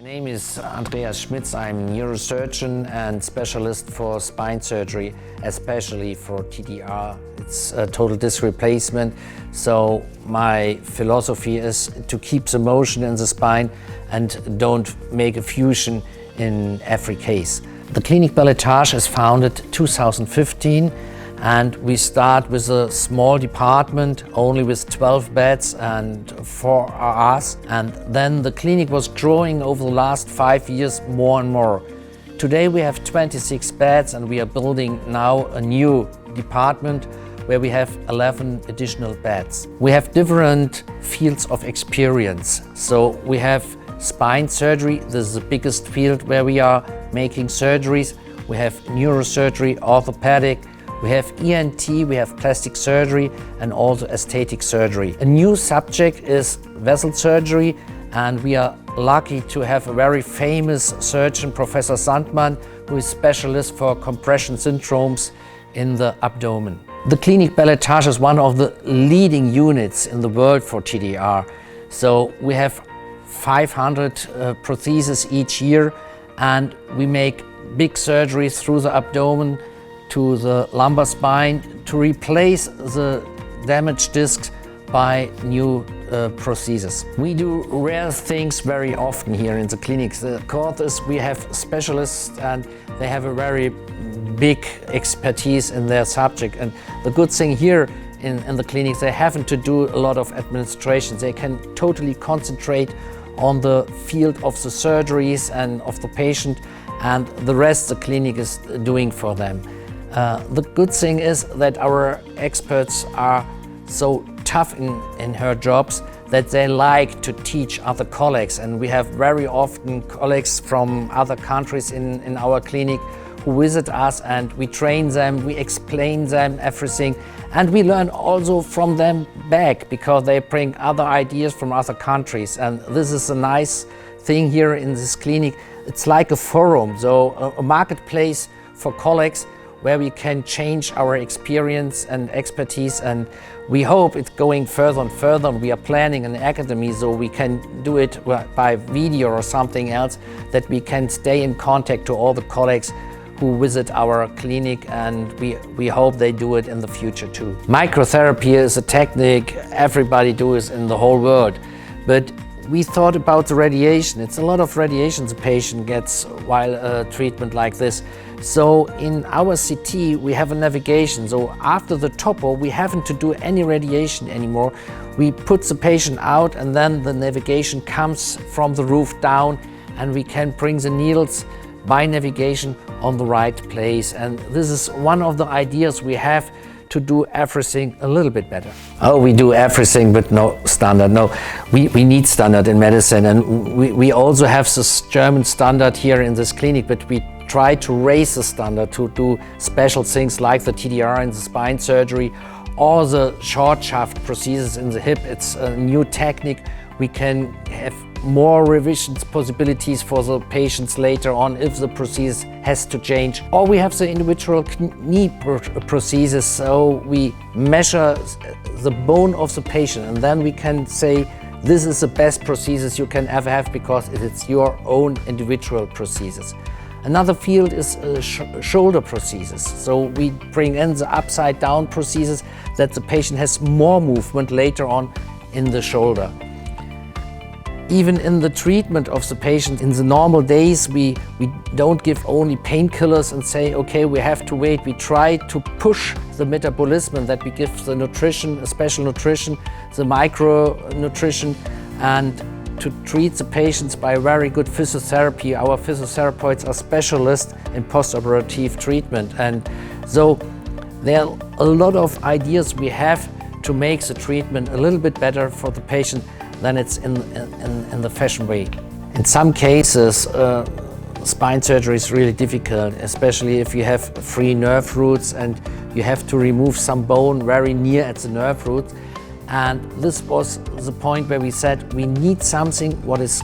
My name is Andreas Schmitz. I'm a neurosurgeon and specialist for spine surgery, especially for TDR. It's a total disc replacement. So my philosophy is to keep the motion in the spine and don't make a fusion in every case. The clinic BelEtage is founded 2015, and we start with a small department, only with 12 beds and 4 RRs. And then the clinic was growing over the last 5 years more and more. Today we have 26 beds and we are building now a new department where we have 11 additional beds. We have different fields of experience. So we have spine surgery. This is the biggest field where we are making surgeries. We have neurosurgery, orthopedic. We have ENT, we have plastic surgery and also aesthetic surgery. A new subject is vessel surgery, and we are lucky to have a very famous surgeon, Professor Sandmann, who is specialist for compression syndromes in the abdomen. The clinic BelEtage is one of the leading units in the world for TDR. So we have 500 prostheses each year, and we make big surgeries through the abdomen to the lumbar spine to replace the damaged discs by new prostheses. We do rare things very often here in the clinics. The cause is we have specialists and they have a very big expertise in their subject. And the good thing here in the clinics, they haven't to do a lot of administration. They can totally concentrate on the field of the surgeries and of the patient, and the rest the clinic is doing for them. The good thing is that our experts are so tough in her jobs that they like to teach other colleagues, and we have very often colleagues from other countries in our clinic who visit us, and we train them, we explain them everything, and we learn also from them back because they bring other ideas from other countries. And this is a nice thing here in this clinic. It's like a forum, so a marketplace for colleagues where we can change our experience and expertise, and we hope it's going further and further. We are planning an academy so we can do it by video or something else, that we can stay in contact to all the colleagues who visit our clinic, and we hope they do it in the future too. Microtherapy is a technique everybody does in the whole world, but we thought about the radiation. It's a lot of radiation the patient gets while a treatment like this. So in our CT we have a navigation. So after the topo we haven't to do any radiation anymore. We put the patient out and then the navigation comes from the roof down, and we can bring the needles by navigation on the right place. And this is one of the ideas we have to do everything a little bit better. Oh, we do everything but no standard. No, we need standard in medicine, and we also have this German standard here in this clinic, but we try to raise the standard to do special things like the TDR in the spine surgery or the short shaft prosthesis in the hip. It's a new technique. We can have more revision possibilities for the patients later on if the prosthesis has to change. Or we have the individual knee prosthesis, so we measure the bone of the patient, and then we can say this is the best prosthesis you can ever have because it's your own individual prosthesis. Another field is shoulder prosthesis. So we bring in the upside down prosthesis that the patient has more movement later on in the shoulder. Even in the treatment of the patient in the normal days, we don't give only painkillers and say, okay, we have to wait. We try to push the metabolism, and that we give the nutrition, a special nutrition, the micronutrition, and to treat the patients by very good physiotherapy. Our physiotherapists are specialists in postoperative treatment. And so there are a lot of ideas we have to make the treatment a little bit better for the patient than it's in the fashion way. In some cases, spine surgery is really difficult, especially if you have free nerve roots and you have to remove some bone very near at the nerve root. And this was the point where we said we need something what is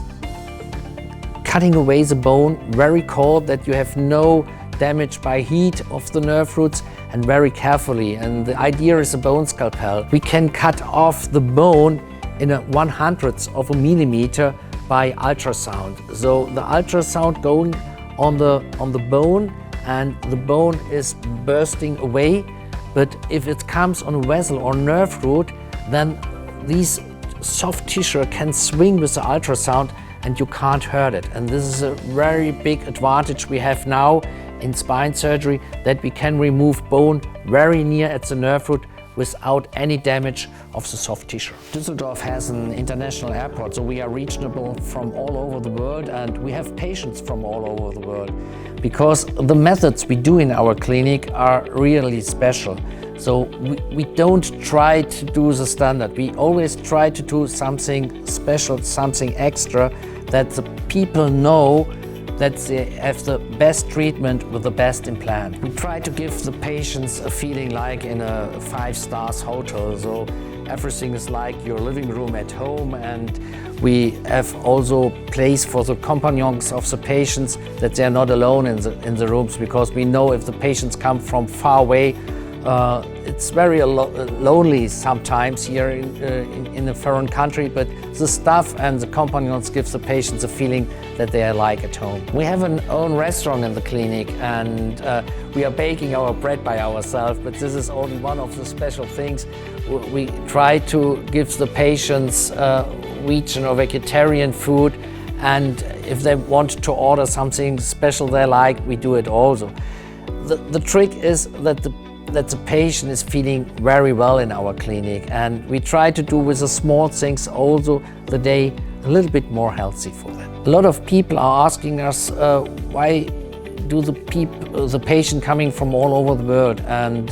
cutting away the bone very cold, that you have no damage by heat of the nerve roots, and very carefully. And the idea is a bone scalpel. We can cut off the bone in a 1/100th of a millimeter by ultrasound. So the ultrasound going on the bone, and the bone is bursting away. But if it comes on a vessel or nerve root, then these soft tissue can swing with the ultrasound and you can't hurt it. And this is a very big advantage we have now in spine surgery, that we can remove bone very near at the nerve root without any damage of the soft tissue. Düsseldorf has an international airport, so we are reachable from all over the world, and we have patients from all over the world. Because the methods we do in our clinic are really special. So we don't try to do the standard. We always try to do something special, something extra, that the people know that they have the best treatment with the best implant. We try to give the patients a feeling like in a 5-star hotel. So everything is like your living room at home, and we have also place for the companions of the patients, that they are not alone in the rooms, because we know if the patients come from far away, it's very lonely sometimes here in a foreign country, but the staff and the companions give the patients a feeling that they are like at home. We have an own restaurant in the clinic, and we are baking our bread by ourselves, but this is only one of the special things. We try to give the patients vegan or vegetarian food, and if they want to order something special they like, we do it also. The trick is that the patient is feeling very well in our clinic, and we try to do with the small things also the day a little bit more healthy for them. A lot of people are asking us why do the patient coming from all over the world, and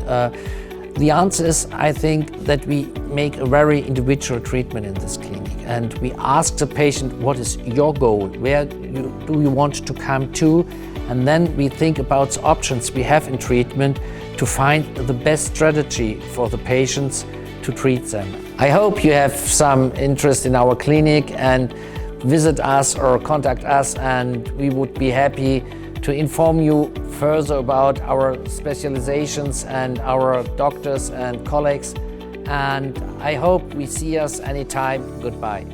the answer is, I think, that we make a very individual treatment in this clinic, and we ask the patient, what is your goal, where do you want to come to, and then we think about the options we have in treatment to find the best strategy for the patients to treat them. I hope you have some interest in our clinic and visit us or contact us, and we would be happy to inform you further about our specializations and our doctors and colleagues. And I hope we see us anytime. Goodbye.